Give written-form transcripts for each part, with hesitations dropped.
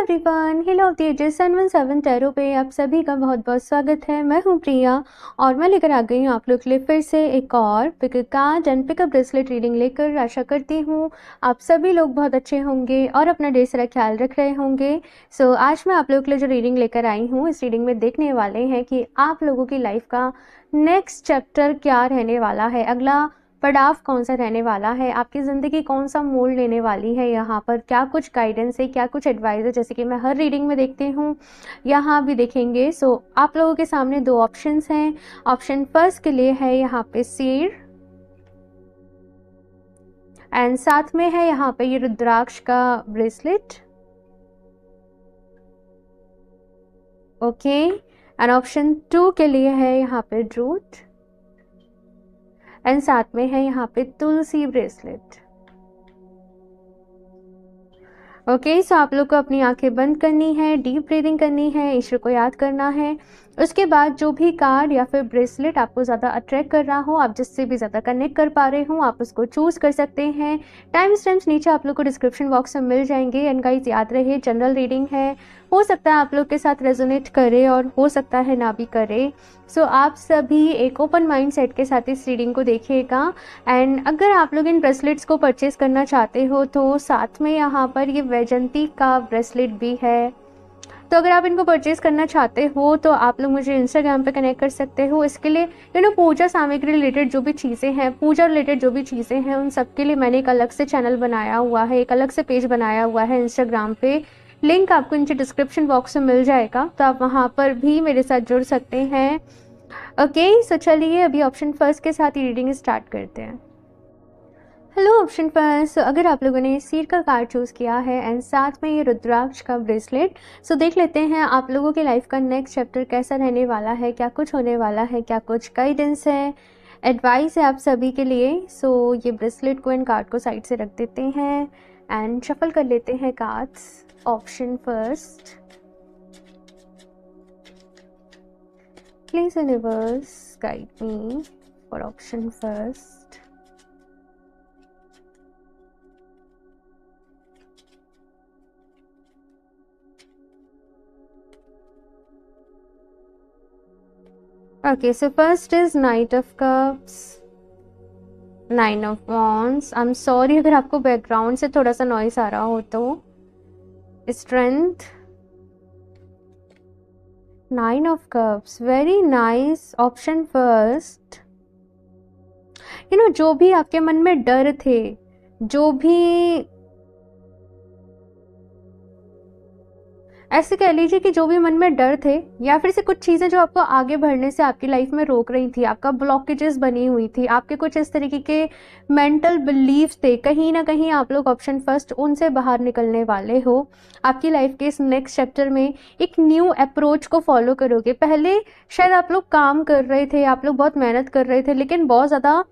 Everyone, hill of the ages 717 tarot पे आप सभी का बहुत बहुत स्वागत है। मैं हूं प्रिया और मैं लेकर आ गई हूं आप लोग के लिए फिर से एक और pick card and pickup bracelet reading लेकर। आशा करती हूं आप सभी लोग बहुत अच्छे होंगे और अपना ढेर सारा ख्याल रख रहे होंगे। सो आज मैं आप लोग के लिए जो रीडिंग लेकर आई हूँ, इस रीडिंग में देखने वाले हैं कि आप लोगों की लाइफ का नेक्स्ट चैप्टर क्या रहने वाला है, अगला पड़ाव कौन सा रहने वाला है, आपकी ज़िंदगी कौन सा मोड़ लेने वाली है, यहाँ पर क्या कुछ गाइडेंस है, क्या कुछ एडवाइस है, जैसे कि मैं हर रीडिंग में देखती हूँ यहाँ भी देखेंगे। सो आप लोगों के सामने दो ऑप्शंस हैं। ऑप्शन फर्स्ट के लिए है यहाँ पे सीड एंड साथ में है यहाँ पे ये रुद्राक्ष का ब्रेसलेट, ओके। एंड ऑप्शन 2 के लिए है यहाँ पे ट्रूथ एंड साथ में है यहाँ पे तुलसी ब्रेसलेट, ओके। सो आप लोग को अपनी आंखें बंद करनी है, डीप ब्रीदिंग करनी है, ईश्वर को याद करना है। उसके बाद जो भी कार्ड या फिर ब्रेसलेट आपको ज़्यादा अट्रैक्ट कर रहा हो, आप जिससे भी ज़्यादा कनेक्ट कर पा रहे हो, आप उसको चूज़ कर सकते हैं। टाइम स्टैम्प्स नीचे आप लोग को डिस्क्रिप्शन बॉक्स में मिल जाएंगे। एंड गाइस याद रहे, जनरल रीडिंग है, हो सकता है आप लोग के साथ रेजोनेट करे और हो सकता है ना भी करे। सो आप सभी एक ओपन माइंड सेट के साथ इस रीडिंग को देखिएगा। एंड अगर आप लोग इन ब्रेसलेट्स को परचेज करना चाहते हो तो साथ में यहाँ पर ये वैजंती का ब्रेसलेट भी है। तो अगर आप इनको परचेज करना चाहते हो तो आप लोग मुझे इंस्टाग्राम पे कनेक्ट कर सकते हो। इसके लिए पूजा सामग्री रिलेटेड जो भी चीज़ें हैं, पूजा रिलेटेड जो भी चीज़ें हैं, उन सब के लिए मैंने एक अलग से चैनल बनाया हुआ है, एक अलग से पेज बनाया हुआ है इंस्टाग्राम पे। लिंक आपको नीचे डिस्क्रिप्शन बॉक्स में मिल जाएगा, तो आप वहाँ पर भी मेरे साथ जुड़ सकते हैं, ओके। सो चलिए अभी ऑप्शन फर्स्ट के साथ ही रीडिंग स्टार्ट करते हैं। हेलो ऑप्शन फर्स्ट, अगर आप लोगों ने सीड का कार्ड चूज़ किया है एंड साथ में ये रुद्राक्ष का ब्रेसलेट, सो देख लेते हैं आप लोगों के लाइफ का नेक्स्ट चैप्टर कैसा रहने वाला है, क्या कुछ होने वाला है, क्या कुछ गाइडेंस है, एडवाइस है आप सभी के लिए। सो ये ब्रेसलेट को एंड कार्ड को साइड से रख देते हैं एंड शफल कर लेते हैं cards. Option first, please universe guide me for option first. Okay, so first is Knight of Cups, Nine of Wands. I'm sorry अगर आपको बैकग्राउंड से थोड़ा सा नॉइस आ रहा हो तो। Strength, Nine of Cups, very nice. Option first, जो भी आपके मन में डर थे, जो भी ऐसे कह लीजिए कि जो भी मन में डर थे या फिर से कुछ चीज़ें जो आपको आगे बढ़ने से आपकी लाइफ में रोक रही थी, आपका ब्लॉकेजेस बनी हुई थी, आपके कुछ इस तरीके के मेंटल बिलीव्स थे, कहीं ना कहीं आप लोग ऑप्शन फर्स्ट उनसे बाहर निकलने वाले हो। आपकी लाइफ के इस नेक्स्ट चैप्टर में एक न्यू अप्रोच को फॉलो करोगे। पहले शायद आप लोग काम कर रहे थे, आप लोग बहुत मेहनत कर रहे थे, लेकिन बहुत ज़्यादा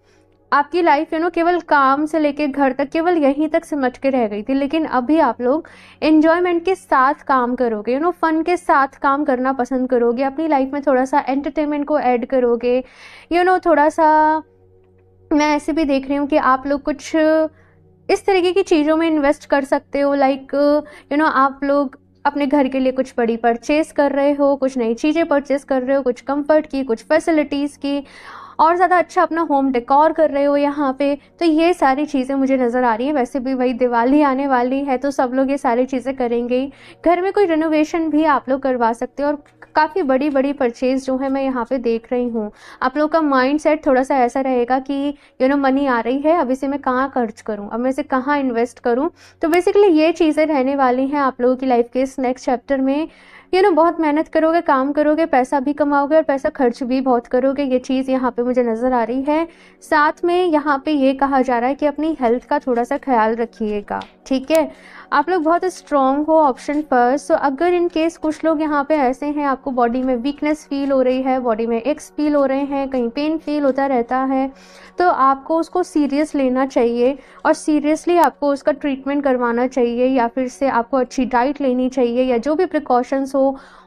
आपकी लाइफ केवल काम से लेके घर तक केवल यहीं तक सिमट के रह गई थी। लेकिन अभी आप लोग एन्जॉयमेंट के साथ काम करोगे, फन के साथ काम करना पसंद करोगे, अपनी लाइफ में थोड़ा सा एंटरटेनमेंट को ऐड करोगे। थोड़ा सा मैं ऐसे भी देख रही हूँ कि आप लोग कुछ इस तरीके की चीज़ों में इन्वेस्ट कर सकते हो, लाइक आप लोग अपने घर के लिए कुछ बड़ी परचेज कर रहे हो, कुछ नई चीज़ें परचेज कर रहे हो, कुछ कंफर्ट की, कुछ फैसिलिटीज़ की, और ज़्यादा अच्छा अपना होम डेकोर कर रहे हो यहाँ पे। तो ये सारी चीज़ें मुझे नज़र आ रही हैं। वैसे भी वही दिवाली आने वाली है तो सब लोग ये सारी चीज़ें करेंगे ही। घर में कोई रिनोवेशन भी आप लोग करवा सकते हो और काफ़ी बड़ी बड़ी परचेज जो है मैं यहाँ पे देख रही हूँ। आप लोग का माइंड सेट थोड़ा सा ऐसा रहेगा कि मनी आ रही है, अब इसे मैं कहाँ खर्च करूँ, अब मैं इसे कहाँ इन्वेस्ट करूँ। तो बेसिकली ये चीज़ें रहने वाली हैं आप लोगों की लाइफ के इस नेक्स्ट चैप्टर में। बहुत मेहनत करोगे, काम करोगे, पैसा भी कमाओगे और पैसा खर्च भी बहुत करोगे। ये चीज़ यहाँ पे मुझे नज़र आ रही है। साथ में यहाँ पे ये कहा जा रहा है कि अपनी हेल्थ का थोड़ा सा ख्याल रखिएगा, ठीक है। आप लोग बहुत स्ट्रॉन्ग हो, ऑप्शन फर्स्ट। सो अगर इन केस कुछ लोग यहाँ पे ऐसे हैं, आपको बॉडी में वीकनेस फील हो रही है, बॉडी में एक्स फील हो रहे हैं, कहीं पेन फील होता रहता है, तो आपको उसको सीरियस लेना चाहिए और सीरियसली आपको उसका ट्रीटमेंट करवाना चाहिए, या फिर से आपको अच्छी डाइट लेनी चाहिए, या जो भी प्रिकॉशंस हो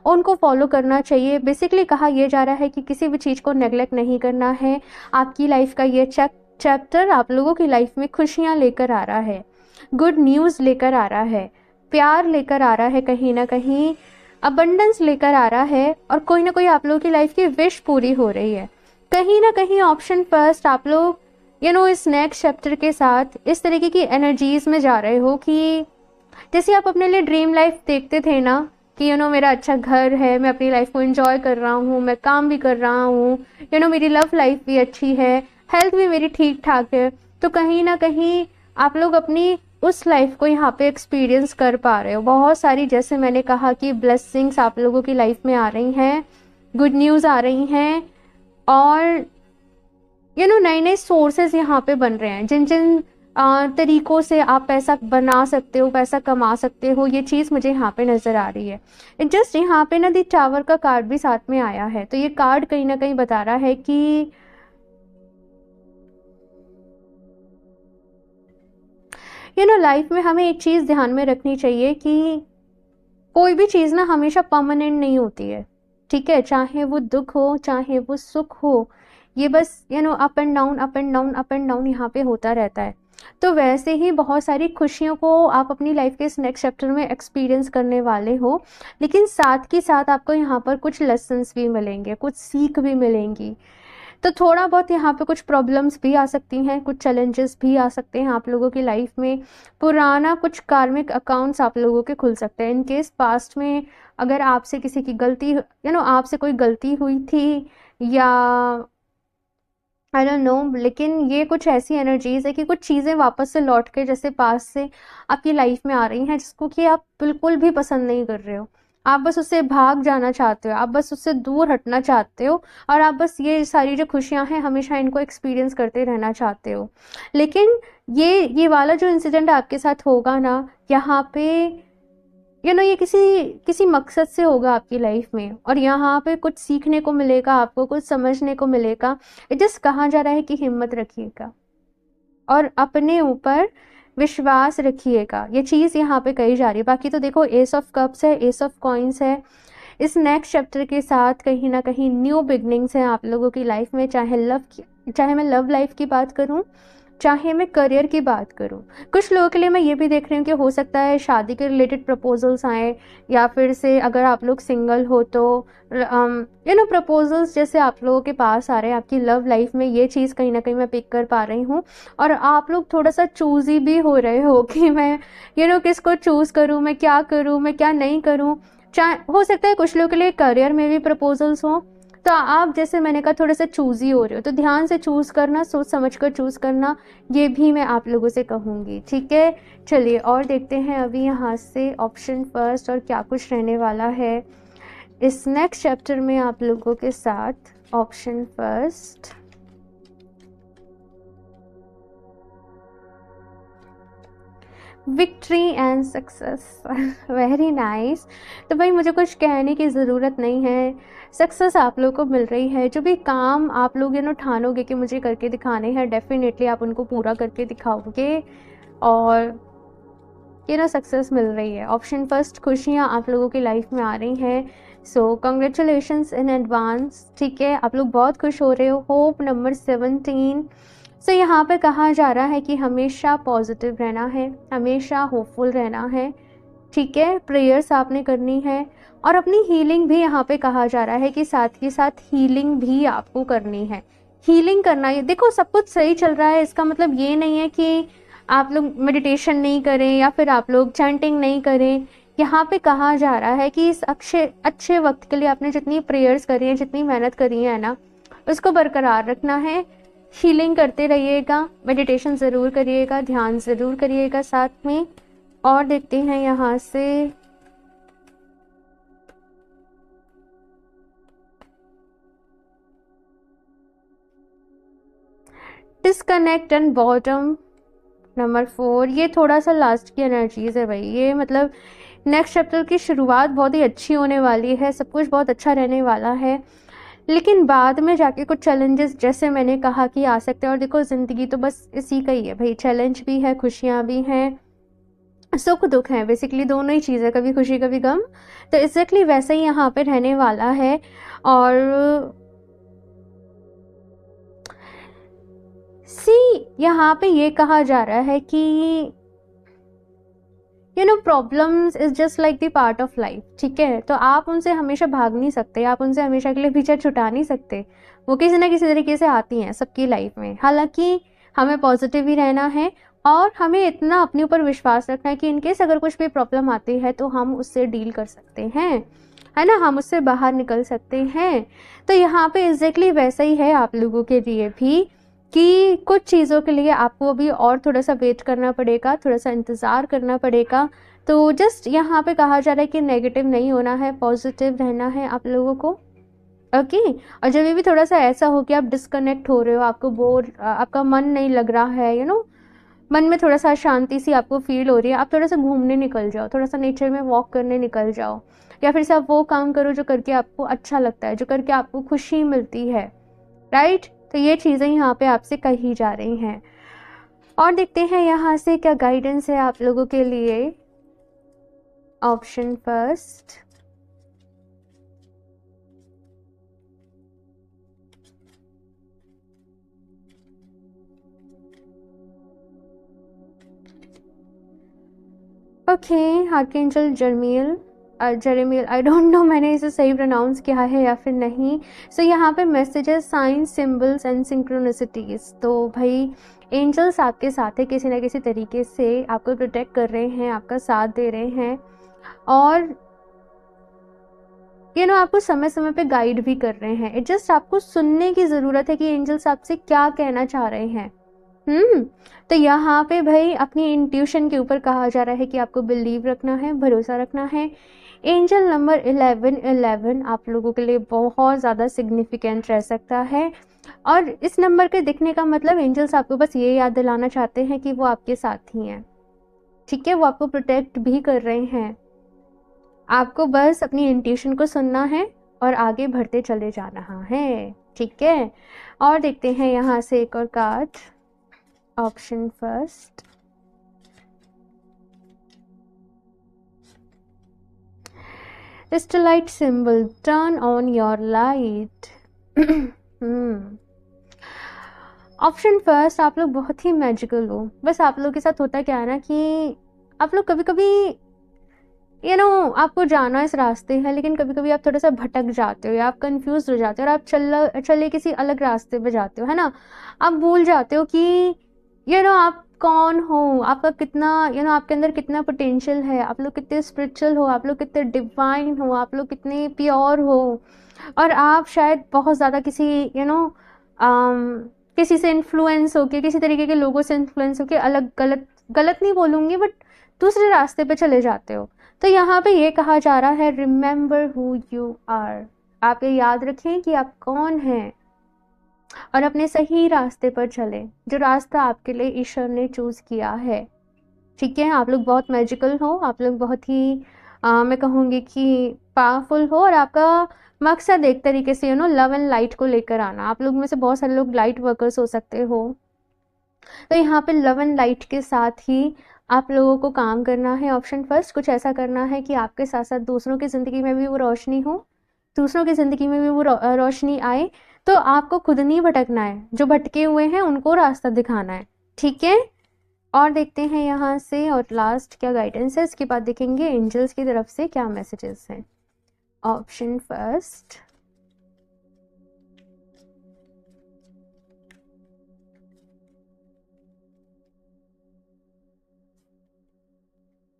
उनको फॉलो करना चाहिए। बेसिकली कहा यह जा रहा है कि किसी भी चीज़ को नेग्लेक्ट नहीं करना है। आपकी लाइफ का ये चैप्टर आप लोगों की लाइफ में खुशियाँ लेकर आ रहा है, गुड न्यूज़ लेकर आ रहा है, प्यार लेकर आ रहा है, कहीं ना कहीं अबंडेंस लेकर आ रहा है, और कोई ना कोई आप लोगों की लाइफ की विश पूरी हो रही है। कहीं ना कहीं ऑप्शन फर्स्ट आप लोग इस नेक्स्ट चैप्टर के साथ इस तरीके की एनर्जीज में जा रहे हो कि जैसे आप अपने लिए ड्रीम लाइफ देखते थे ना कि मेरा अच्छा घर है, मैं अपनी लाइफ को एंजॉय कर रहा हूँ, मैं काम भी कर रहा हूँ, मेरी लव लाइफ भी अच्छी है, हेल्थ भी मेरी ठीक ठाक है। तो कहीं ना कहीं आप लोग अपनी उस लाइफ को यहाँ पे एक्सपीरियंस कर पा रहे हो। बहुत सारी, जैसे मैंने कहा कि ब्लेसिंग्स आप लोगों की लाइफ में आ रही हैं, गुड न्यूज़ आ रही हैं, और नए नए सोर्सेज यहाँ पे बन रहे हैं, जिन जिन तरीकों से आप पैसा बना सकते हो, पैसा कमा सकते हो, ये चीज़ मुझे यहाँ पे नज़र आ रही है। जस्ट यहाँ पे ना दी टावर का कार्ड भी साथ में आया है, तो ये कार्ड कहीं ना कहीं बता रहा है कि लाइफ में हमें एक चीज़ ध्यान में रखनी चाहिए कि कोई भी चीज़ ना हमेशा परमानेंट नहीं होती है, ठीक है? चाहे वो दुख हो, चाहे वो सुख हो, ये बस up and down, up and down, up and down यहाँ पे होता रहता है। तो वैसे ही बहुत सारी खुशियों को आप अपनी लाइफ के इस नेक्स्ट चैप्टर में एक्सपीरियंस करने वाले हो, लेकिन साथ के साथ आपको यहाँ पर कुछ लेसन्स भी मिलेंगे, कुछ सीख भी मिलेंगी। तो थोड़ा बहुत यहाँ पे कुछ प्रॉब्लम्स भी आ सकती हैं, कुछ चैलेंजेस भी आ सकते हैं आप लोगों की लाइफ में। पुराना कुछ कार्मिक अकाउंट्स आप लोगों के खुल सकते हैं। इन केस पास्ट में अगर आपसे किसी की गलती आपसे कोई गलती हुई थी, या आई डोंट नो, लेकिन ये कुछ ऐसी एनर्जीज है कि कुछ चीज़ें वापस से लौट के जैसे पास से आपकी लाइफ में आ रही हैं, जिसको कि आप बिल्कुल भी पसंद नहीं कर रहे हो। आप बस उससे भाग जाना चाहते हो, आप बस उससे दूर हटना चाहते हो, और आप बस ये सारी जो खुशियां हैं हमेशा इनको एक्सपीरियंस करते रहना चाहते हो। लेकिन ये वाला जो इंसिडेंट आपके साथ होगा ना, यहाँ पे ये किसी किसी मकसद से होगा आपकी लाइफ में, और यहाँ पे कुछ सीखने को मिलेगा, आपको कुछ समझने को मिलेगा। जस्ट कहा जा रहा है कि हिम्मत रखिएगा और अपने ऊपर विश्वास रखिएगा, ये चीज़ यहाँ पे कही जा रही है। बाकी तो देखो, एस ऑफ कप्स है, एस ऑफ कॉइंस है। इस नेक्स्ट चैप्टर के साथ कहीं ना कहीं न्यू बिगनिंग्स हैं आप लोगों की लाइफ में, चाहे मैं लव लाइफ की बात करूँ, चाहे मैं करियर की बात करूं। कुछ लोगों के लिए मैं ये भी देख रही हूँ कि हो सकता है शादी के रिलेटेड प्रपोजल्स आए, या फिर से अगर आप लोग सिंगल हो तो प्रपोजल्स जैसे आप लोगों के पास आ रहे हैं आपकी लव लाइफ में। ये चीज़ कहीं ना कहीं मैं पिक कर पा रही हूँ, और आप लोग थोड़ा सा चूजी भी हो रहे हो कि मैं किसको चूज़ करूँ, मैं क्या करूँ, मैं क्या नहीं करूँ। चाहे हो सकता है कुछ लोगों के लिए करियर में भी प्रपोजल्स हों, तो आप, जैसे मैंने कहा, थोड़ा सा चूज़ी हो रहे हो, तो ध्यान से चूज़ करना, सोच समझ कर चूज़ करना, ये भी मैं आप लोगों से कहूँगी, ठीक है? चलिए और देखते हैं अभी यहाँ से ऑप्शन फर्स्ट और क्या कुछ रहने वाला है इस नेक्स्ट चैप्टर में आप लोगों के साथ। Option first, victory and success. Very nice. तो भाई मुझे कुछ कहने की ज़रूरत नहीं है, सक्सेस आप लोगों को मिल रही है। जो भी काम आप लोग ठानोगे कि मुझे करके दिखाने हैं, डेफिनेटली आप उनको पूरा करके दिखाओगे, और सक्सेस मिल रही है। ऑप्शन फर्स्ट, खुशियाँ आप लोगों की लाइफ में आ रही हैं, सो कंग्रेचुलेशंस इन एडवांस, ठीक है? आप लोग बहुत खुश हो रहे हो। Hope number 17। सो यहाँ पे कहा जा रहा है कि हमेशा पॉजिटिव रहना है, हमेशा होपफुल रहना है, ठीक है? प्रेयर्स आपने करनी है, और अपनी हीलिंग भी यहाँ पे कहा जा रहा है कि साथ ही साथ हीलिंग भी आपको करनी है। हीलिंग करना, ये देखो सब कुछ सही चल रहा है, इसका मतलब ये नहीं है कि आप लोग मेडिटेशन नहीं करें या फिर आप लोग चैंटिंग नहीं करें। यहाँ पे कहा जा रहा है कि इस अच्छे वक्त के लिए आपने जितनी प्रेयर्स करी है, जितनी मेहनत करी है ना, उसको बरकरार रखना है। हीलिंग करते रहिएगा, मेडिटेशन ज़रूर करिएगा, ध्यान ज़रूर करिएगा साथ में। और देखते हैं यहाँ से डिस्कनेक्ट एंड बॉटम नंबर 4। ये थोड़ा सा लास्ट की एनर्जीज है भाई, ये मतलब नेक्स्ट चैप्टर की शुरुआत बहुत ही अच्छी होने वाली है, सब कुछ बहुत अच्छा रहने वाला है, लेकिन बाद में जाके कुछ चैलेंजेस, जैसे मैंने कहा, कि आ सकते हैं। और देखो, ज़िंदगी तो बस इसी का ही है भाई, चैलेंज भी है, खुशियाँ भी हैं, सुख दुख है, बेसिकली दोनों ही चीज़ें, कभी खुशी कभी गम। तो एग्जैक्टली वैसे ही यहाँ पे रहने वाला है। और सी यहाँ पे ये कहा जा रहा है कि problems is just like the part of life, ठीक है। तो आप उनसे हमेशा भाग नहीं सकते, आप उनसे हमेशा के लिए पीछा छुटा नहीं सकते, वो किसी ना किसी तरीके से आती हैं सबकी लाइफ में। हालांकि हमें पॉजिटिव ही रहना है और हमें इतना अपने ऊपर विश्वास रखना है कि इनकेस अगर कुछ भी प्रॉब्लम आती है तो हम उससे डील कर सकते हैं, है ना, हम उससे बाहर निकल सकते हैं। तो यहाँ पे एग्जैक्टली वैसा ही है आप लोगों के लिए भी कि कुछ चीज़ों के लिए आपको अभी और थोड़ा सा वेट करना पड़ेगा, थोड़ा सा इंतज़ार करना पड़ेगा। तो जस्ट यहाँ पे कहा जा रहा है कि नेगेटिव नहीं होना है, पॉजिटिव रहना है आप लोगों को, ओके। और जब भी थोड़ा सा ऐसा हो कि आप डिस्कनेक्ट हो रहे हो, आपको बोर, आपका मन नहीं लग रहा है, मन में थोड़ा सा शांति सी आपको फील हो रही है, आप थोड़ा सा घूमने निकल जाओ, थोड़ा सा नेचर में वॉक करने निकल जाओ, या फिर से आप वो काम करो जो करके आपको अच्छा लगता है, जो करके आपको खुशी मिलती है, राइट। तो ये चीज़ें यहाँ पे आपसे कही जा रही हैं। और देखते हैं यहाँ से क्या गाइडेंस है आप लोगों के लिए। Option first, okay, archangel Jermiel Jeremiel, I don't know मैंने इसे सही प्रोनाउंस किया है या फिर नहीं। सो यहाँ पे मैसेजेस, साइंस, सिंबल्स एंड सिंक्रोनिसिटीज। तो भाई एंजल्स आपके साथ है, किसी ना किसी तरीके से आपको प्रोटेक्ट कर रहे हैं, आपका साथ दे रहे हैं और आपको समय समय पे गाइड भी कर रहे हैं। इट जस्ट आपको सुनने की ज़रूरत है कि एंजल्स आपसे क्या कहना चाह रहे हैं। तो यहाँ पे भाई अपनी इंट्यूशन के ऊपर कहा जा रहा है कि आपको बिलीव रखना है, भरोसा रखना है। एंजल नंबर 1111 आप लोगों के लिए बहुत ज़्यादा सिग्निफिकेंट रह सकता है और इस नंबर के दिखने का मतलब एंजल्स आपको बस ये याद दिलाना चाहते हैं कि वो आपके साथ ही हैं, ठीक है। वो आपको प्रोटेक्ट भी कर रहे हैं, आपको बस अपनी इंट्यूशन को सुनना है और आगे बढ़ते चले जाना है, ठीक है। और देखते हैं यहाँ से एक और card. Option first, crystallite symbol, turn on your light. Option first, आप लोग बहुत ही मैजिकल हो। बस आप लोग के साथ होता क्या है ना कि आप लोग कभी कभी आपको जाना इस रास्ते है, लेकिन कभी कभी आप थोड़ा सा भटक जाते हो या आप कंफ्यूज हो जाते हो और आप चले किसी अलग रास्ते पे जाते हो, है ना। आप भूल जाते हो कि आप कौन हो, आपका कितना आपके अंदर कितना पोटेंशियल है, आप लोग कितने स्पिरिचुअल हो, आप लोग कितने डिवाइन हो, आप लोग कितने प्योर हो। और आप शायद बहुत ज़्यादा किसी किसी से इन्फ्लुएंस होके, किसी तरीके के लोगों से इन्फ्लुएंस होके अलग, गलत नहीं बोलूँगी बट दूसरे रास्ते पे चले जाते हो। तो यहाँ पे ये कहा जा रहा है, रिमेंबर हु यू आर। आप ये याद रखें कि आप कौन हैं और अपने सही रास्ते पर चले, जो रास्ता आपके लिए ईश्वर ने चूज किया है, ठीक है। आप लोग बहुत मैजिकल हो, आप लोग बहुत ही मैं कहूँगी कि पावरफुल हो और आपका मकसद एक तरीके से लव एंड लाइट को लेकर आना। आप लोग में से बहुत सारे लोग लाइट वर्कर्स हो सकते हो, तो यहाँ पे लव एंड लाइट के साथ ही आप लोगों को काम करना है। ऑप्शन फर्स्ट, कुछ ऐसा करना है कि आपके साथ साथ दूसरों की ज़िंदगी में भी वो रोशनी हो, दूसरों की ज़िंदगी में भी वो रोशनी आए। तो आपको खुद नहीं भटकना है, जो भटके हुए हैं उनको रास्ता दिखाना है, ठीक है। और देखते हैं यहाँ से और लास्ट क्या गाइडेंस है, इसके बाद देखेंगे एंजल्स की तरफ से क्या मैसेजेस हैं। Option first,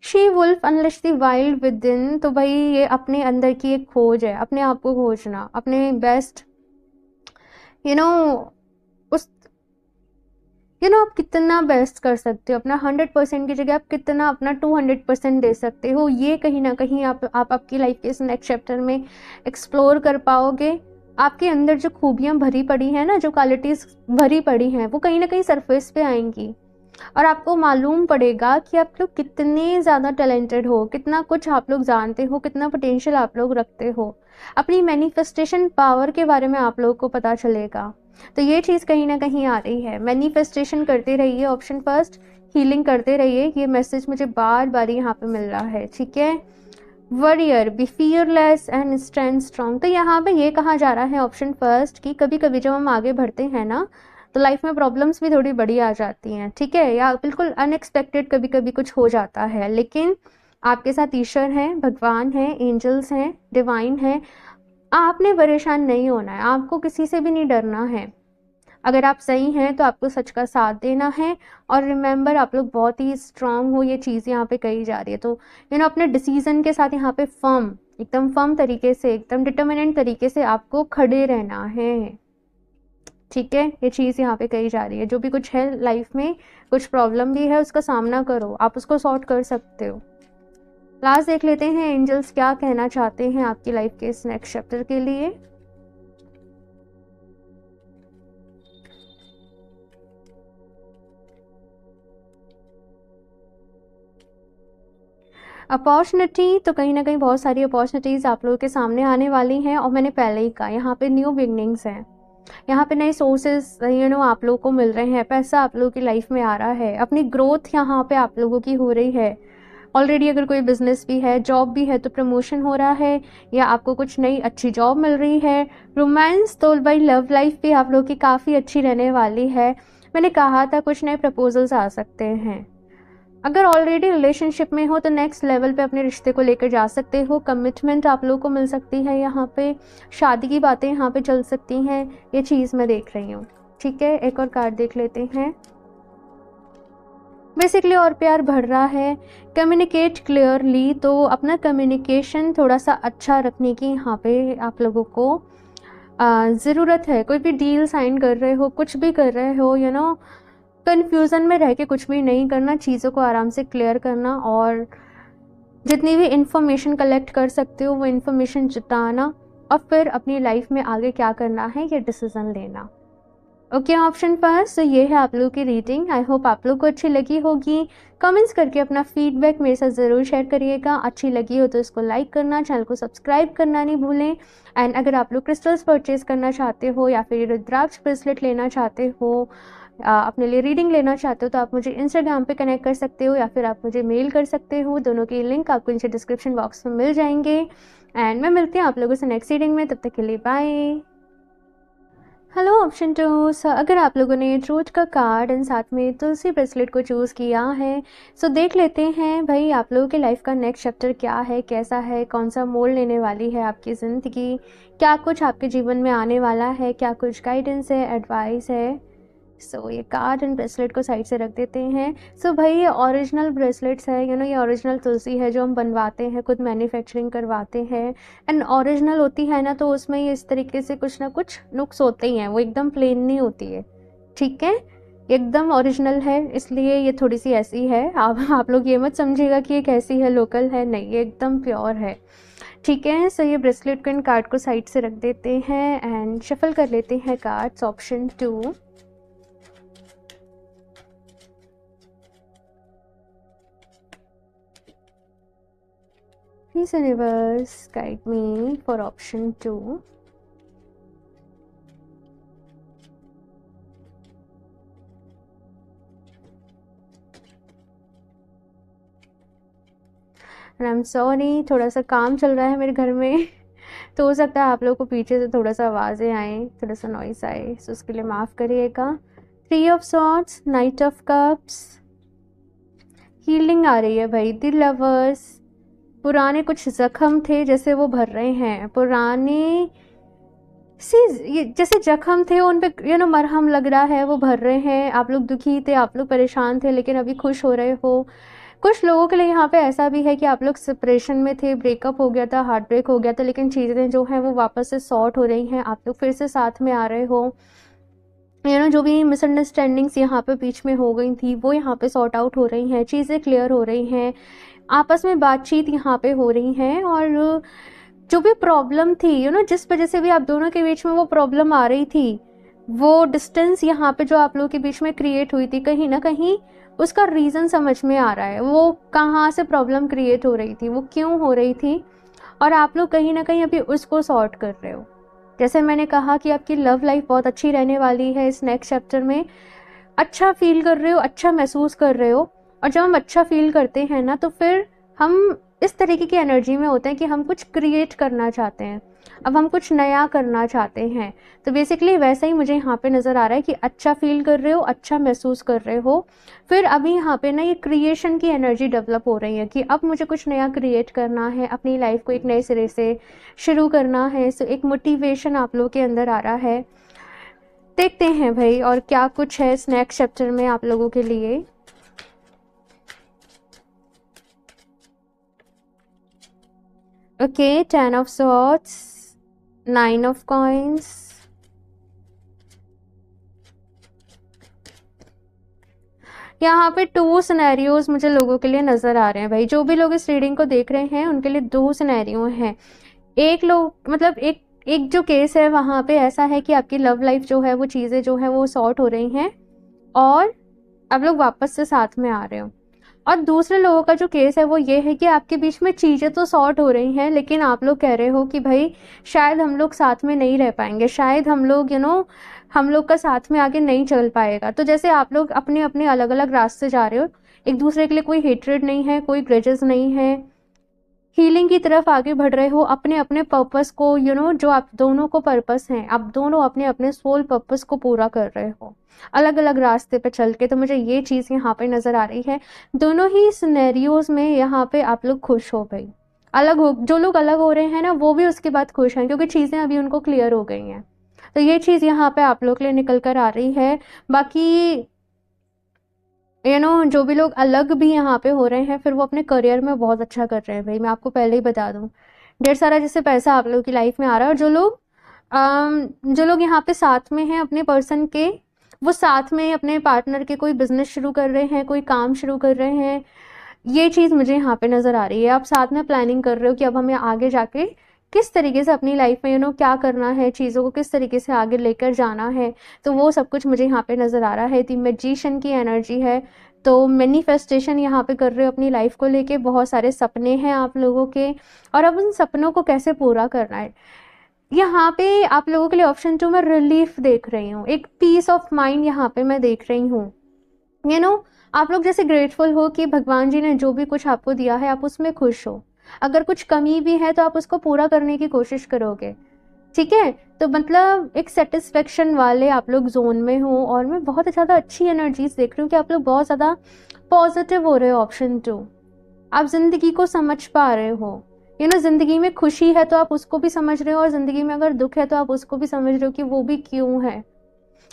she wolf unleash the wild within. तो भाई ये अपने अंदर की एक खोज है, अपने आप को खोजना, अपने बेस्ट उस आप कितना बेस्ट कर सकते हो, अपना 100% की जगह आप कितना अपना 200% दे सकते हो, ये कहीं ना कहीं आप आपकी लाइफ के इस नेक्स्ट चैप्टर में एक्सप्लोर कर पाओगे। आपके अंदर जो खूबियाँ भरी पड़ी हैं ना, जो क्वालिटीज़ भरी पड़ी हैं, वो कहीं ना कहीं सरफेस पे आएंगी और आपको मालूम पड़ेगा कि आप लोग कितने ज़्यादा टैलेंटेड हो, कितना कुछ आप लोग जानते हो, कितना पोटेंशियल आप लोग रखते हो। अपनी मैनिफेस्टेशन पावर के बारे में आप लोगों को पता चलेगा। तो ये चीज़ कहीं ना कहीं आ रही है। मैनिफेस्टेशन करते रहिए, ऑप्शन फर्स्ट, हीलिंग करते रहिए। ये मैसेज मुझे बार बार यहाँ पे मिल रहा है, ठीक है। Warrior, be fearless and stand strong. तो यहाँ पे ये कहा जा रहा है ऑप्शन फर्स्ट कि कभी कभी जब हम आगे बढ़ते हैं ना, तो लाइफ में प्रॉब्लम्स भी थोड़ी बड़ी आ जाती हैं, ठीक है, या बिल्कुल अनएक्सपेक्टेड कभी कभी कुछ हो जाता है, लेकिन आपके साथ ईश्वर हैं, भगवान हैं, एंजल्स हैं, डिवाइन हैं। आपने परेशान नहीं होना है, आपको किसी से भी नहीं डरना है। अगर आप सही हैं तो आपको सच का साथ देना है। और रिमेंबर, आप लोग बहुत ही स्ट्रांग हो, ये चीज़ यहाँ पे कही जा रही है। तो अपने डिसीजन के साथ यहाँ पे एकदम फर्म तरीके से, एकदम डिटर्मिनेंट तरीके से आपको खड़े रहना है, ठीक है। ये चीज़ यहाँ पे कही जा रही है। जो भी कुछ है लाइफ में, कुछ प्रॉब्लम भी है, उसका सामना करो, आप उसको सॉर्ट कर सकते हो। लास्ट देख लेते हैं एंजल्स क्या कहना चाहते हैं आपकी लाइफ के इस नेक्स्ट चैप्टर के लिए। अपॉर्चुनिटी, तो कहीं ना कहीं बहुत सारी अपॉर्चुनिटीज़ आप लोगों के सामने आने वाली हैं, और मैंने पहले ही कहा यहाँ पे न्यू बिगनिंग्स हैं, यहाँ पे नए सोर्सेज आप लोगों को मिल रहे हैं, पैसा आप लोगों की लाइफ में आ रहा है, अपनी ग्रोथ यहाँ पे आप लोगों की हो रही है। ऑलरेडी अगर कोई बिजनेस भी है, जॉब भी है, तो प्रमोशन हो रहा है, या आपको कुछ नई अच्छी जॉब मिल रही है। रोमांस तो भाई लव लाइफ भी आप लोगों की काफ़ी अच्छी रहने वाली है। मैंने कहा था कुछ नए प्रपोजल्स आ सकते हैं। अगर ऑलरेडी रिलेशनशिप में हो तो नेक्स्ट लेवल पे अपने रिश्ते को लेकर जा सकते हो। कमिटमेंट आप लोगों को मिल सकती है, यहाँ पे शादी की बातें यहाँ पे चल सकती हैं, ये चीज़ मैं देख रही हूँ, ठीक है। एक और कार्ड देख लेते हैं। बेसिकली और प्यार बढ़ रहा है, कम्युनिकेट क्लियरली, तो अपना कम्युनिकेशन थोड़ा सा अच्छा रखने की यहाँ पे आप लोगों को ज़रूरत है। कोई भी डील साइन कर रहे हो, कुछ भी कर रहे हो, कन्फ्यूज़न में रह के कुछ भी नहीं करना, चीज़ों को आराम से क्लियर करना, और जितनी भी इंफॉर्मेशन कलेक्ट कर सकते हो वो इंफॉर्मेशन जुटाना, और फिर अपनी लाइफ में आगे क्या करना है ये डिसीज़न लेना। ओके, ऑप्शन फर्स्ट, तो ये है आप लोगों की रीडिंग। आई होप आप लोग को अच्छी लगी होगी। कमेंट्स करके अपना फीडबैक मेरे साथ ज़रूर शेयर करिएगा। अच्छी लगी हो तो इसको लाइक करना, चैनल को सब्सक्राइब करना नहीं भूलें। एंड अगर आप लोग क्रिस्टल्स परचेज़ करना चाहते हो, या फिर रुद्राक्ष ब्रेसलेट लेना चाहते हो, अपने लिए रीडिंग लेना चाहते हो, तो आप मुझे इंस्टाग्राम पे कनेक्ट कर सकते हो, या फिर आप मुझे मेल कर सकते हो। दोनों के लिंक आपको नीचे डिस्क्रिप्शन बॉक्स में मिल जाएंगे। एंड मैं मिलती हूँ आप लोगों से नेक्स्ट रीडिंग में, तब तक के लिए बाय। हेलो ऑप्शन 2, अगर आप लोगों ने ट्रूथ का कार्ड एंड साथ में तुलसी ब्रेसलेट को चूज़ किया है, सो देख लेते हैं भाई आप लोगों के लाइफ का नेक्स्ट चैप्टर क्या है, कैसा है, कौन सा मोड़ लेने वाली है आपकी ज़िंदगी, क्या कुछ आपके जीवन में आने वाला है, क्या कुछ गाइडेंस है, एडवाइस है। सो ये कार्ड एंड ब्रेसलेट को साइड से रख देते हैं। सो भाई ये ओरिजिनल ब्रेसलेट्स है, ये ओरिजिनल तुलसी है जो हम बनवाते हैं, खुद मैन्युफैक्चरिंग करवाते हैं। एंड ओरिजिनल होती है ना, तो उसमें ये इस तरीके से कुछ ना कुछ नुक्स होते ही हैं, वो एकदम प्लेन नहीं होती है, ठीक है। एकदम ओरिजिनल है, इसलिए ये थोड़ी सी ऐसी है। आप लोग ये मत समझिएगा कि ये कैसी है, लोकल है, नहीं, ये एकदम प्योर है, ठीक है। सो ये ब्रेसलेट को इन कार्ड को साइड से रख देते हैं एंड शफल कर लेते हैं cards. Option 2, Please universe guide me for option 2. And I'm sorry, थोड़ा सा काम चल रहा है मेरे घर में तो हो सकता है आप लोगों को पीछे से थोड़ा सा आवाज़ें आए, थोड़ा सा नॉइस आए, तो उसके लिए माफ़ करिएगा। 3 of swords, knight of cups, healing आ रही है भाई। द लवर्स, पुराने कुछ जख्म थे जैसे वो भर रहे हैं, पुराने जैसे जख्म थे उन पे मरहम लग रहा है, वो भर रहे हैं। आप लोग दुखी थे, आप लोग परेशान थे, लेकिन अभी खुश हो रहे हो। कुछ लोगों के लिए यहाँ पे ऐसा भी है कि आप लोग सेपरेशन में थे, ब्रेकअप हो गया था, हार्ट ब्रेक हो गया था, लेकिन चीज़ें जो हैं वो वापस से सॉर्ट हो रही हैं, आप लोग फिर से साथ में आ रहे हो। जो भी मिसअंडरस्टैंडिंग्स यहाँ पे बीच में हो गई थी वो यहाँ पे सॉर्ट आउट हो रही हैं, चीज़ें क्लियर हो रही हैं, आपस में बातचीत यहाँ पे हो रही हैं। और जो भी प्रॉब्लम थी जिस वजह से भी आप दोनों के बीच में वो प्रॉब्लम आ रही थी, वो डिस्टेंस यहाँ पे जो आप लोगों के बीच में क्रिएट हुई थी, कहीं ना कहीं उसका रीज़न समझ में आ रहा है। वो कहाँ से प्रॉब्लम क्रिएट हो रही थी, वो क्यों हो रही थी, और आप लोग कहीं ना कहीं अभी उसको सॉर्ट कर रहे हो। जैसे मैंने कहा कि आपकी लव लाइफ बहुत अच्छी रहने वाली है इस नेक्स्ट चैप्टर में। अच्छा फील कर रहे हो, अच्छा महसूस कर रहे हो, और जब हम अच्छा फील करते हैं ना तो फिर हम इस तरीके की एनर्जी में होते हैं कि हम कुछ क्रिएट करना चाहते हैं, अब हम कुछ नया करना चाहते हैं। तो बेसिकली वैसा ही मुझे यहाँ पे नज़र आ रहा है कि अच्छा फील कर रहे हो, अच्छा महसूस कर रहे हो। फिर अभी यहाँ पे ना ये क्रिएशन की एनर्जी डेवलप हो रही है कि अब मुझे कुछ नया क्रिएट करना है, अपनी लाइफ को एक नए सिरे से शुरू करना है। सो एक मोटिवेशन आप लोगों के अंदर आ रहा है। देखते हैं भाई और क्या कुछ है इस नेक्स्ट चैप्टर में आप लोगों के लिए। Okay, 10 of swords, 9 of coins, यहाँ पे 2 सिनेरियोज मुझे लोगों के लिए नज़र आ रहे हैं भाई। जो भी लोग इस रीडिंग को देख रहे हैं उनके लिए 2 सिनेरियो हैं। एक लोग मतलब एक जो केस है वहाँ पे ऐसा है कि आपकी लव लाइफ जो है वो चीज़ें जो है वो सॉर्ट हो रही हैं और आप लोग वापस से साथ में आ रहे हो। और दूसरे लोगों का जो केस है वो ये है कि आपके बीच में चीज़ें तो सॉर्ट हो रही हैं, लेकिन आप लोग कह रहे हो कि भाई शायद हम लोग साथ में नहीं रह पाएंगे, शायद हम लोग हम लोग का साथ में आगे नहीं चल पाएगा। तो जैसे आप लोग अपने अपने अलग अलग रास्ते जा रहे हो, एक दूसरे के लिए कोई हेट्रेड नहीं है, कोई ग्रजेस नहीं है, हीलिंग की तरफ आगे बढ़ रहे हो अपने अपने पर्पस को, जो आप दोनों को पर्पस हैं, आप दोनों अपने अपने सोल पर्पस को पूरा कर रहे हो अलग अलग रास्ते पे चल के। तो मुझे ये चीज़ यहाँ पे नज़र आ रही है। दोनों ही सिनेरियोज में यहाँ पे आप लोग खुश हो भाई। जो लोग अलग हो रहे हैं ना वो भी उसके बाद खुश हैं क्योंकि चीज़ें अभी उनको क्लियर हो गई हैं। तो ये चीज़ यहाँ पे आप लोग के लिए निकल कर आ रही है। बाकी जो भी लोग अलग भी यहाँ पे हो रहे हैं फिर वो अपने करियर में बहुत अच्छा कर रहे हैं भाई। मैं आपको पहले ही बता दूँ, ढेर सारा जैसे पैसा आप लोगों की लाइफ में आ रहा है। और जो लोग यहाँ पे साथ में हैं अपने पर्सन के, वो साथ में अपने पार्टनर के कोई बिजनेस शुरू कर रहे हैं, कोई काम शुरू कर रहे हैं। ये चीज़ मुझे यहाँ पे नज़र आ रही है। आप साथ में प्लानिंग कर रहे हो कि अब हमें आगे जाके किस तरीके से अपनी लाइफ में क्या करना है, चीज़ों को किस तरीके से आगे लेकर जाना है। तो वो सब कुछ मुझे यहाँ पे नज़र आ रहा है। दी मैजिशियन की एनर्जी है। तो मैनिफेस्टेशन यहाँ पे कर रहे हो अपनी लाइफ को लेके। बहुत सारे सपने हैं आप लोगों के और अब उन सपनों को कैसे पूरा करना है। यहाँ पे आप लोगों के लिए ऑप्शन 2 में रिलीफ देख रही हूँ, एक पीस ऑफ माइंड यहाँ पे मैं देख रही हूँ। आप लोग जैसे ग्रेटफुल हो कि भगवान जी ने जो भी कुछ आपको दिया है आप उसमें खुश हो। अगर कुछ कमी भी है तो आप उसको पूरा करने की कोशिश करोगे, ठीक है। तो मतलब एक सेटिस्फेक्शन वाले आप लोग जोन में हो। और मैं बहुत ज़्यादा अच्छी एनर्जीज देख रही हूँ कि आप लोग बहुत ज़्यादा पॉजिटिव हो रहे हो। ऑप्शन 2, आप ज़िंदगी को समझ पा रहे हो। ज़िंदगी में खुशी है तो आप उसको भी समझ रहे हो और ज़िंदगी में अगर दुख है तो आप उसको भी समझ रहे हो कि वो भी क्यों है।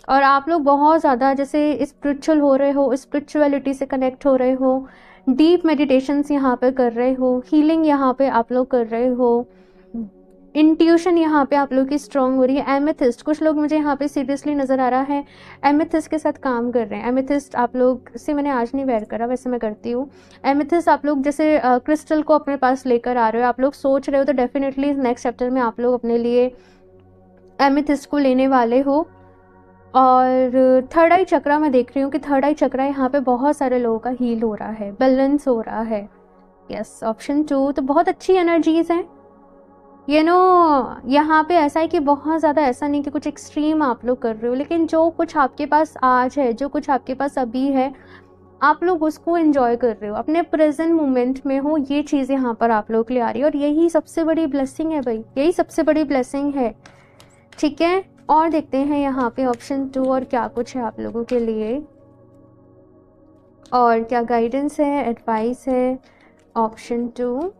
और आप लोग बहुत ज़्यादा जैसे स्पिरिचुअल हो रहे हो, स्पिरिचुअलिटी से कनेक्ट हो रहे हो, डीप मेडिटेशंस यहाँ पे कर रहे हो, हीलिंग यहाँ पे आप लोग कर रहे हो, इंट्यूशन यहाँ पे आप लोग की स्ट्रांग हो रही है। एमेथिस्ट, कुछ लोग मुझे यहाँ पे सीरियसली नज़र आ रहा है एमेथिस्ट के साथ काम कर रहे हैं। एमेथिस्ट आप लोग से मैंने आज नहीं वेयर करा, वैसे मैं करती हूँ। एमेथिस्ट आप लोग जैसे क्रिस्टल को अपने पास लेकर आ रहे हो, आप लोग सोच रहे हो तो डेफिनेटली नेक्स्ट चैप्टर में आप लोग अपने लिए एमेथिस्ट को लेने वाले हो। और थर्ड आई चक्रा मैं देख रही हूँ कि थर्ड आई चक्रा यहाँ पे बहुत सारे लोगों का हील हो रहा है, बैलेंस हो रहा है। यस, ऑप्शन 2 तो बहुत अच्छी एनर्जीज हैं। यहाँ पे ऐसा है कि बहुत ज़्यादा ऐसा नहीं कि कुछ एक्सट्रीम आप लोग कर रहे हो, लेकिन जो कुछ आपके पास आज है, जो कुछ आपके पास अभी है, आप लोग उसको एंजॉय कर रहे हो, अपने प्रेजेंट मोमेंट में हो। ये चीज़ यहाँ पर आप लोग के लिए आ रही है और यही सबसे बड़ी ब्लेसिंग है भाई, यही सबसे बड़ी ब्लेसिंग है, ठीक है। और देखते हैं यहाँ पे ऑप्शन 2 और क्या कुछ है आप लोगों के लिए और क्या गाइडेंस है, एडवाइस है। ऑप्शन 2,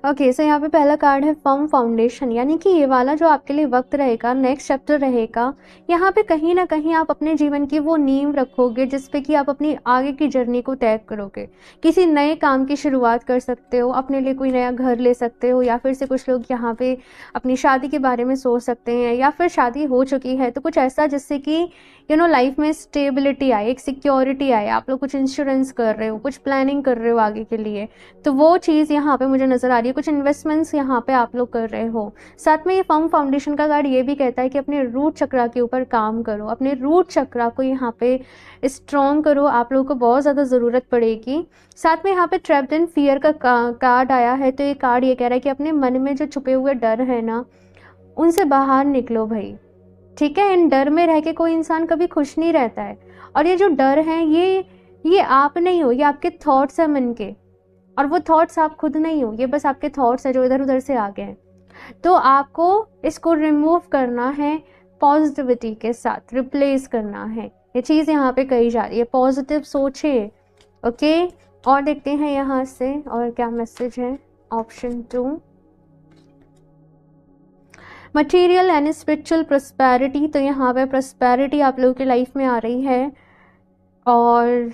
ओके सो यहाँ पे पहला कार्ड है फर्म फाउंडेशन, यानी कि ये वाला जो आपके लिए वक्त रहेगा, नेक्स्ट चैप्टर रहेगा, यहाँ पे कहीं ना कहीं आप अपने जीवन की वो नींव रखोगे जिसपे कि आप अपनी आगे की जर्नी को तय करोगे। किसी नए काम की शुरुआत कर सकते हो, अपने लिए कोई नया घर ले सकते हो, या फिर से कुछ लोग यहाँ पे अपनी शादी के बारे में सोच सकते हैं, या फिर शादी हो चुकी है तो कुछ ऐसा जिससे कि लाइफ में स्टेबिलिटी आए, एक सिक्योरिटी आए। आप लोग कुछ इंश्योरेंस कर रहे हो, कुछ प्लानिंग कर रहे हो आगे के लिए, तो वो चीज़ यहाँ पे मुझे नज़र आ रही है। कुछ इन्वेस्टमेंट्स यहाँ पे आप लोग कर रहे हो। साथ में ये फर्म फाउंडेशन का कार्ड ये भी कहता है कि अपने रूट चक्रा के ऊपर काम करो, अपने रूट चक्रा को यहाँ पे स्ट्रॉन्ग करो, आप लोगों को बहुत ज़्यादा ज़रूरत पड़ेगी। साथ में यहाँ पे ट्रैप्ड इन फियर का कार्ड आया है, तो ये कार्ड ये कह रहा है कि अपने मन में जो छुपे हुए डर है ना, उनसे बाहर निकलो भाई, ठीक है। इन डर में रह के कोई इंसान कभी खुश नहीं रहता है। और ये जो डर है ये आप नहीं हो, ये आपके थॉट्स है मन के, और वो थॉट्स आप खुद नहीं हो, ये बस आपके थॉट्स है जो इधर उधर से आ गए हैं। तो आपको इसको रिमूव करना है, पॉजिटिविटी के साथ रिप्लेस करना है। ये चीज़ यहाँ पे कही जा रही है, पॉजिटिव सोचिए, ओके। और देखते हैं यहाँ से और क्या मैसेज है। Option 2, material and spiritual prosperity. तो यहाँ पे प्रॉस्पेरिटी आप लोगों की लाइफ में आ रही है, और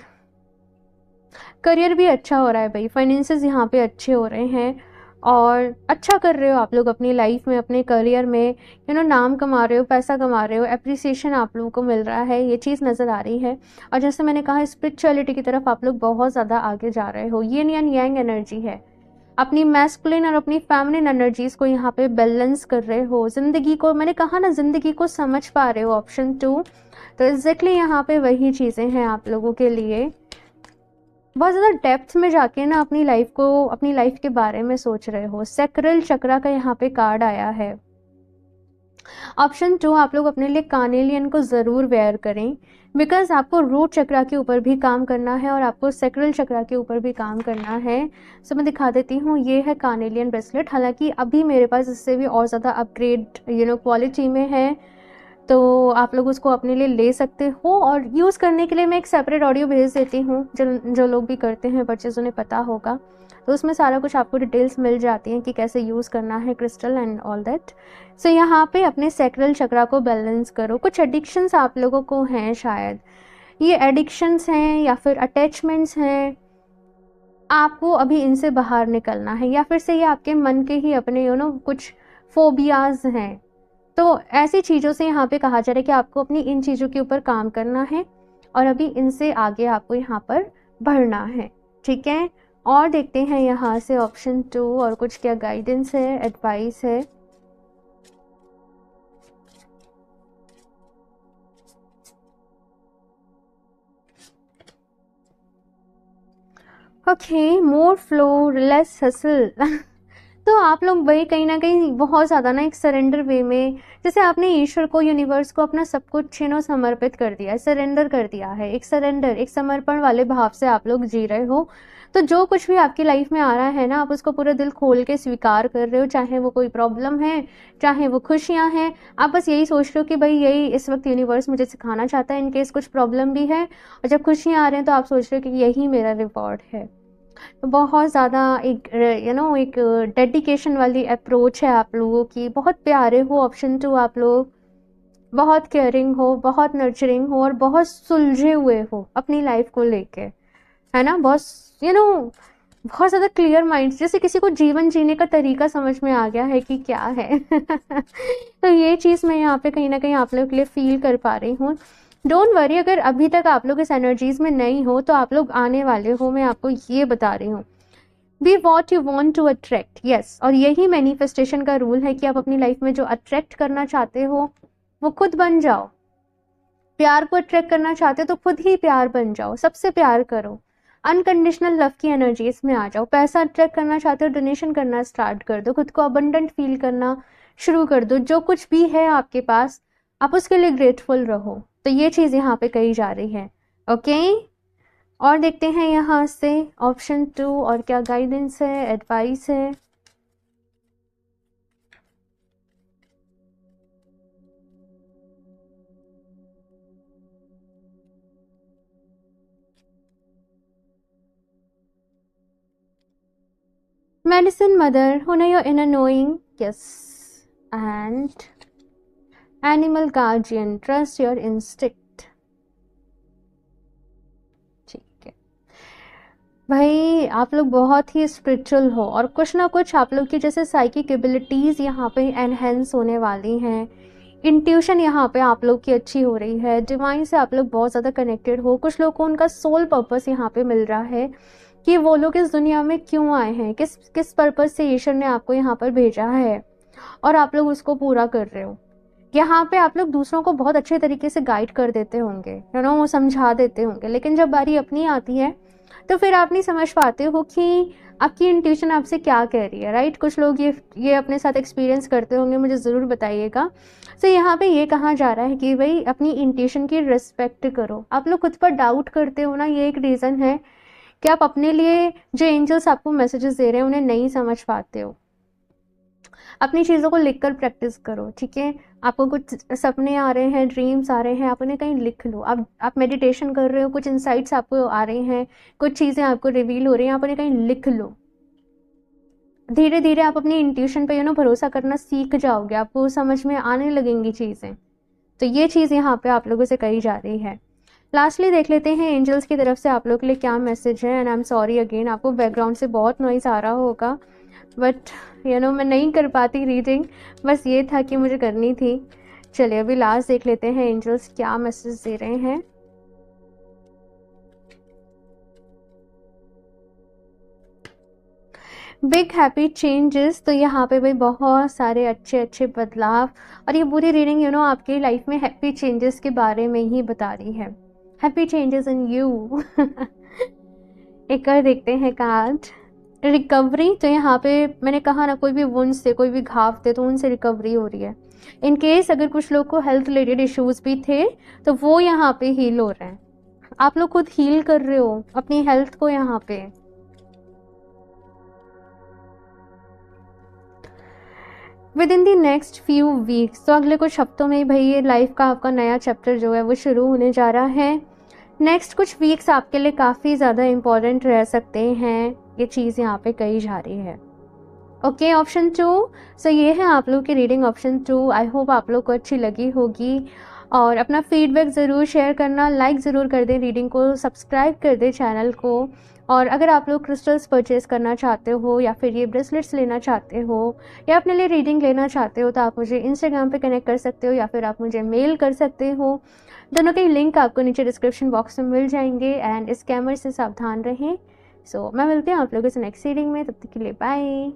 करियर भी अच्छा हो रहा है भाई, फाइनेंसेस यहाँ पे अच्छे हो रहे हैं, और अच्छा कर रहे हो आप लोग अपनी लाइफ में, अपने करियर में, नाम कमा रहे हो, पैसा कमा रहे हो, एप्रिसिएशन आप लोगों को मिल रहा है, ये चीज़ नज़र आ रही है। और जैसे मैंने कहा, स्पिरिचुअलिटी की तरफ आप लोग बहुत ज़्यादा आगे जा रहे हो। यिन एंड यांग एनर्जी है, अपनी मैस्कुलिन और अपनी फेमिनिन एनर्जीज को यहाँ पे बैलेंस कर रहे हो। ज़िंदगी को, मैंने कहा ना, ज़िंदगी को समझ पा रहे हो, ऑप्शन 2। तो एग्जैक्टली यहाँ पे वही चीज़ें हैं आप लोगों के लिए। बहुत ज़्यादा डेप्थ में जाके ना अपनी लाइफ के बारे में सोच रहे हो। सैक्रल चक्रा का यहाँ पे कार्ड आया है। ऑप्शन 2, आप लोग अपने लिए कार्नेलियन को ज़रूर वेयर करें, बिकॉज आपको रूट चक्रा के ऊपर भी काम करना है और आपको सैक्रल चक्रा के ऊपर भी काम करना है। सो मैं दिखा देती हूँ, ये है कार्नेलियन ब्रेसलेट। हालांकि अभी मेरे पास इससे भी और ज़्यादा अपग्रेड क्वालिटी में है, तो आप लोग उसको अपने लिए ले सकते हो। और यूज़ करने के लिए मैं एक सेपरेट ऑडियो भेज देती हूँ, जो लोग भी करते हैं परचेज उन्हें पता होगा, तो उसमें सारा कुछ आपको डिटेल्स मिल जाती हैं कि कैसे यूज़ करना है क्रिस्टल एंड ऑल दैट। सो यहाँ पे अपने सैक्रल चक्रा को बैलेंस करो। कुछ एडिक्शंस आप लोगों को हैं, शायद ये एडिक्शंस हैं या फिर अटैचमेंट्स हैं, आपको अभी इनसे बाहर निकलना है, या फिर से ये आपके मन के ही अपने कुछ फोबियाज हैं। तो ऐसी चीज़ों से यहाँ पे कहा जा रहा है कि आपको अपनी इन चीज़ों के ऊपर काम करना है, और अभी इनसे आगे आपको यहाँ पर बढ़ना है, ठीक है। और देखते हैं यहाँ से ऑप्शन 2 और कुछ क्या गाइडेंस है, एडवाइस है। ओके, मोर फ्लो लेस हसल। तो आप लोग भाई कहीं ना कहीं बहुत ज़्यादा ना एक सरेंडर वे में, जैसे आपने ईश्वर को, यूनिवर्स को अपना सब कुछ समर्पित कर दिया है, सरेंडर कर दिया है। एक सरेंडर, एक समर्पण वाले भाव से आप लोग जी रहे हो। तो जो कुछ भी आपकी लाइफ में आ रहा है ना, आप उसको पूरे दिल खोल के स्वीकार कर रहे हो, चाहे वो कोई प्रॉब्लम है, चाहे वो खुशियाँ हैं। आप बस यही सोच रहे हो कि भाई यही इस वक्त यूनिवर्स मुझे सिखाना चाहता है, इनकेस कुछ प्रॉब्लम भी है। और जब खुशियाँ आ रही हैं तो आप सोच रहे हो कि यही मेरा रिवॉर्ड है। बहुत ज़्यादा एक एक डेडिकेशन वाली अप्रोच है आप लोगों की। बहुत प्यारे हो ऑप्शन 2 आप लोग, बहुत केयरिंग हो, बहुत नर्चरिंग हो, और बहुत सुलझे हुए हो अपनी लाइफ को लेके, है ना। बहुत बहुत ज़्यादा क्लियर माइंड, जैसे किसी को जीवन जीने का तरीका समझ में आ गया है कि क्या है। तो ये चीज़ मैं यहाँ पे कहीं ना कहीं आप लोगों के लिए फील कर पा रही हूँ। डोंट वरी, अगर अभी तक आप लोग इस एनर्जीज में नहीं हो तो आप लोग आने वाले हो, मैं आपको ये बता रही हूँ। Be what you want to attract, yes. और यही मैनिफेस्टेशन का रूल है कि आप अपनी लाइफ में जो अट्रैक्ट करना चाहते हो वो खुद बन जाओ। प्यार को अट्रैक्ट करना चाहते हो तो खुद ही प्यार बन जाओ, सबसे प्यार करो, अनकंडीशनल लव की एनर्जी इसमें आ जाओ। पैसा अट्रैक्ट करना चाहते हो, डोनेशन करना स्टार्ट कर दो, खुद को अबंडेंट फील करना शुरू कर दो। जो कुछ भी है आपके पास, आप उसके लिए ग्रेटफुल रहो। तो ये चीज़ यहाँ पे कही जा रही है, ओके। और देखते हैं यहाँ से ऑप्शन 2 और क्या गाइडेंस है, एडवाइस है। Medicine mother, who know your inner knowing, yes. And animal guardian, trust your instinct. ठीक है भाई, आप लोग बहुत ही स्पिरिचुअल हो, और कुछ ना कुछ आप लोग की जैसे साइकिक एबिलिटीज़ यहाँ पे एनहेंस होने वाली हैं। इंट्यूशन यहाँ पे आप लोग की अच्छी हो रही है, डिवाइन से आप लोग बहुत ज़्यादा कनेक्टेड हो। कुछ लोग को उनका सोल पर्पस यहाँ पे मिल रहा है कि वो लोग इस दुनिया में क्यों आए हैं, किस पर्पस से ईश्वर ने आपको यहाँ पर भेजा है, और आप लोग उसको पूरा कर रहे हो। यहाँ पे आप लोग दूसरों को बहुत अच्छे तरीके से गाइड कर देते होंगे, वो समझा देते होंगे, लेकिन जब बारी अपनी आती है तो फिर आप नहीं समझ पाते हो कि आपकी इंट्यूशन आपसे क्या कह रही है, राइट। कुछ लोग ये अपने साथ एक्सपीरियंस करते होंगे, मुझे ज़रूर बताइएगा। तो यहाँ पे ये कहा जा रहा है कि भाई अपनी इंट्यूशन की रिस्पेक्ट करो। आप लोग खुद पर डाउट करते हो ना, ये एक रीज़न है कि आप अपने लिए जो एंजल्स आपको मैसेजेस दे रहे हैं उन्हें नहीं समझ पाते हो। अपनी चीज़ों को लिखकर प्रैक्टिस करो, ठीक है। आपको कुछ सपने आ रहे हैं, ड्रीम्स आ रहे हैं, आप उन्हें कहीं लिख लो। आप मेडिटेशन कर रहे हो, कुछ इंसाइट्स आपको आ रही हैं, कुछ चीज़ें आपको रिवील हो रही हैं, आप उन्हें कहीं लिख लो। धीरे धीरे आप अपनी इंट्यूशन पे भरोसा करना सीख जाओगे, आपको समझ में आने लगेंगी चीज़ें। तो ये चीज़ यहाँ पे आप लोगों से कही जा रही है। लास्टली देख लेते हैं एंजल्स की तरफ से आप लोग के लिए क्या मैसेज है। And I am sorry again, आपको बैकग्राउंड से बहुत नॉइज़ आ रहा होगा, बट मैं नहीं कर पाती रीडिंग, बस ये था कि मुझे करनी थी। चलिए अभी लास्ट देख लेते हैं एंजल्स क्या मैसेज दे रहे हैं। बिग हैप्पी चेंजेस, तो यहाँ पे भाई बहुत सारे अच्छे अच्छे बदलाव, और ये पूरी रीडिंग आपकी लाइफ में हैप्पी चेंजेस के बारे में ही बता रही है। Happy changes in you. एक और देखते हैं कार्ड, रिकवरी। तो यहाँ पे मैंने कहा ना, कोई भी वुंड से, कोई भी घाव थे तो उनसे रिकवरी हो रही है। इन केस अगर कुछ लोग को हेल्थ रिलेटेड इश्यूज भी थे तो वो यहाँ पे हील हो रहे हैं। आप लोग खुद हील कर रहे हो अपनी हेल्थ को यहाँ पे। With in the next few weeks, तो अगले कुछ हफ्तों में भाई ये लाइफ का आपका नया चैप्टर जो है वो शुरू होने जा रहा है। नेक्स्ट कुछ वीक्स आपके लिए काफ़ी ज़्यादा इम्पॉर्टेंट रह सकते हैं, ये चीज़ यहाँ पे कही जा रही है। Okay, option 2। सो ये है आप लोग की रीडिंग ऑप्शन 2। आई होप आप लोग को अच्छी लगी होगी, और अपना फीडबैक ज़रूर शेयर करना, लाइक ज़रूर कर दें रीडिंग को, सब्सक्राइब कर दें चैनल को। और अगर आप लोग क्रिस्टल्स परचेज़ करना चाहते हो, या फिर ये ब्रेसलेट्स लेना चाहते हो, या अपने लिए रीडिंग लेना चाहते हो, तो आप मुझे इंस्टाग्राम पे कनेक्ट कर सकते हो, या फिर आप मुझे मेल कर सकते हो। दोनों के लिंक आपको नीचे डिस्क्रिप्शन बॉक्स में मिल जाएंगे। एंड स्कैमर से सावधान रहें। सो मैं मिलती हूँ आप लोगों से नेक्स्ट रीडिंग में, तब तक के लिए बाय।